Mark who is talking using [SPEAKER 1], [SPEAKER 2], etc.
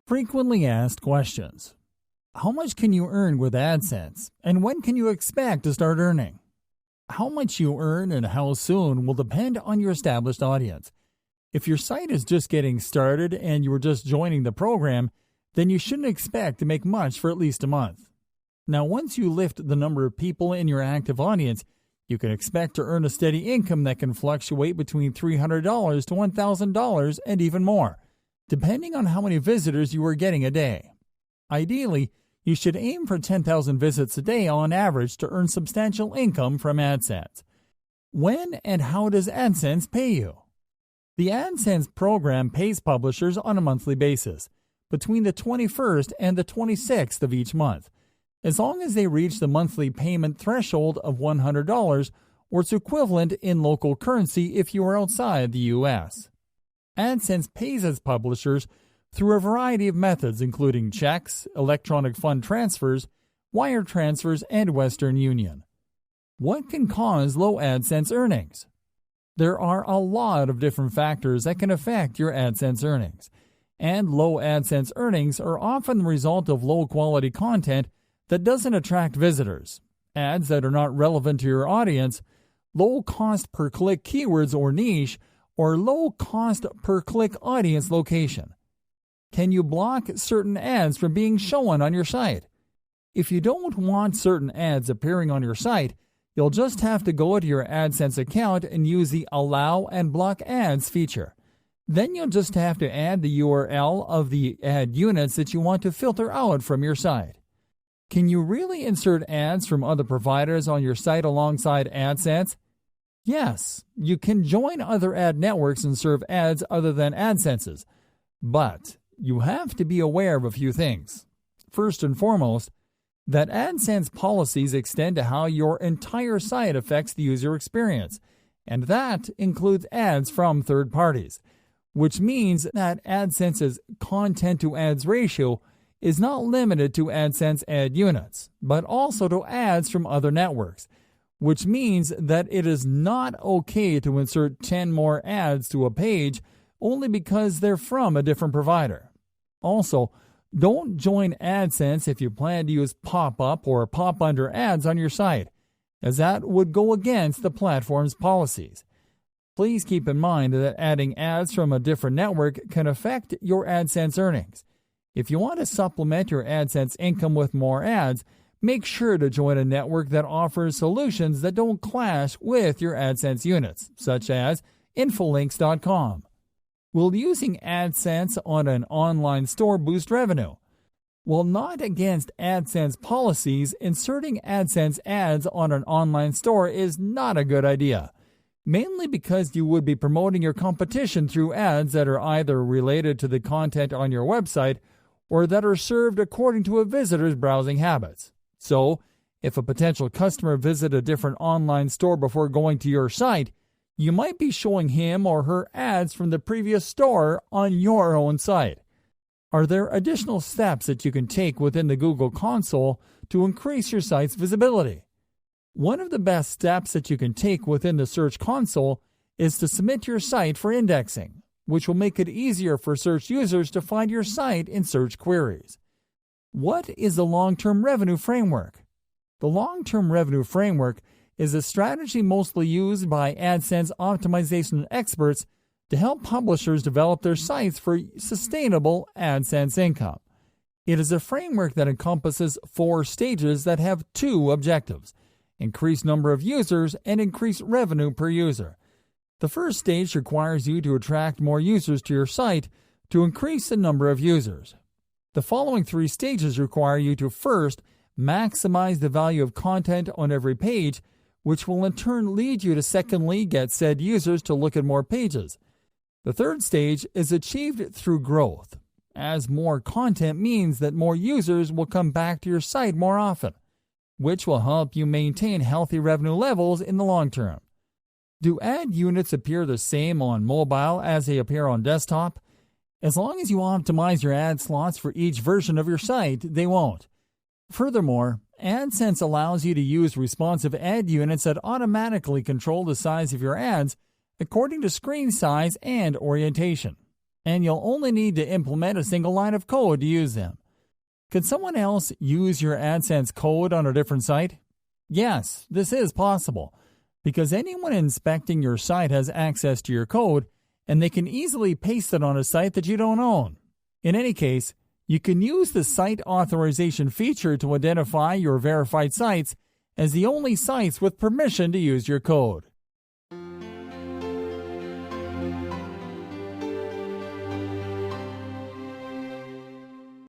[SPEAKER 1] Frequently asked questions. How much can you earn with AdSense, and when can you expect to start earning? How much you earn and how soon will depend on your established audience. If your site is just getting started and you are just joining the program, then you shouldn't expect to make much for at least a month. Now, once you lift the number of people in your active audience, you can expect to earn a steady income that can fluctuate between $300 to $1,000 and even more, depending on how many visitors you are getting a day. Ideally, you should aim for 10,000 visits a day on average to earn substantial income from AdSense. When and how does AdSense pay you? The AdSense program pays publishers on a monthly basis, between the 21st and the 26th of each month, as long as they reach the monthly payment threshold of $100 or its equivalent in local currency if you are outside the U.S. AdSense pays its publishers through a variety of methods including checks, electronic fund transfers, wire transfers, and Western Union. What can cause low AdSense earnings? There are a lot of different factors that can affect your AdSense earnings, and low AdSense earnings are often the result of low-quality content that doesn't attract visitors, ads that are not relevant to your audience, low cost per click keywords or niche, or low cost per click audience location. Can you block certain ads from being shown on your site? If you don't want certain ads appearing on your site, you'll just have to go to your AdSense account and use the Allow and Block Ads feature. Then you'll just have to add the URL of the ad units that you want to filter out from your site. Can you really insert ads from other providers on your site alongside AdSense? Yes, you can join other ad networks and serve ads other than AdSense's, but you have to be aware of a few things. First and foremost, that AdSense policies extend to how your entire site affects the user experience, and that includes ads from third parties, which means that AdSense's content-to-ads ratio is not limited to AdSense ad units, but also to ads from other networks, which means that it is not okay to insert 10 more ads to a page only because they're from a different provider. Also, don't join AdSense if you plan to use pop-up or pop-under ads on your site, as that would go against the platform's policies. Please keep in mind that adding ads from a different network can affect your AdSense earnings. If you want to supplement your AdSense income with more ads, make sure to join a network that offers solutions that don't clash with your AdSense units, such as Infolinks.com. Will using AdSense on an online store boost revenue? While not against AdSense policies, inserting AdSense ads on an online store is not a good idea, mainly because you would be promoting your competition through ads that are either related to the content on your website or that are served according to a visitor's browsing habits. So, if a potential customer visits a different online store before going to your site, you might be showing him or her ads from the previous store on your own site. Are there additional steps that you can take within the Google console to increase your site's visibility? One of the best steps that you can take within the Search console is to submit your site for indexing, which will make it easier for search users to find your site in search queries. What is the long-term revenue framework? The long-term revenue framework is a strategy mostly used by AdSense optimization experts to help publishers develop their sites for sustainable AdSense income. It is a framework that encompasses 4 stages that have 2 objectives: increase number of users and increase revenue per user. The first stage requires you to attract more users to your site to increase the number of users. The following 3 stages require you to first maximize the value of content on every page, which will in turn lead you to secondly get said users to look at more pages. The third stage is achieved through growth, as more content means that more users will come back to your site more often, which will help you maintain healthy revenue levels in the long term. Do ad units appear the same on mobile as they appear on desktop? As long as you optimize your ad slots for each version of your site, they won't. Furthermore, AdSense allows you to use responsive ad units that automatically control the size of your ads according to screen size and orientation. and you'll only need to implement a single line of code to use them. Could someone else use your AdSense code on a different site? Yes, this is possible, because anyone inspecting your site has access to your code, and they can easily paste it on a site that you don't own. In any case, you can use the site authorization feature to identify your verified sites as the only sites with permission to use your code.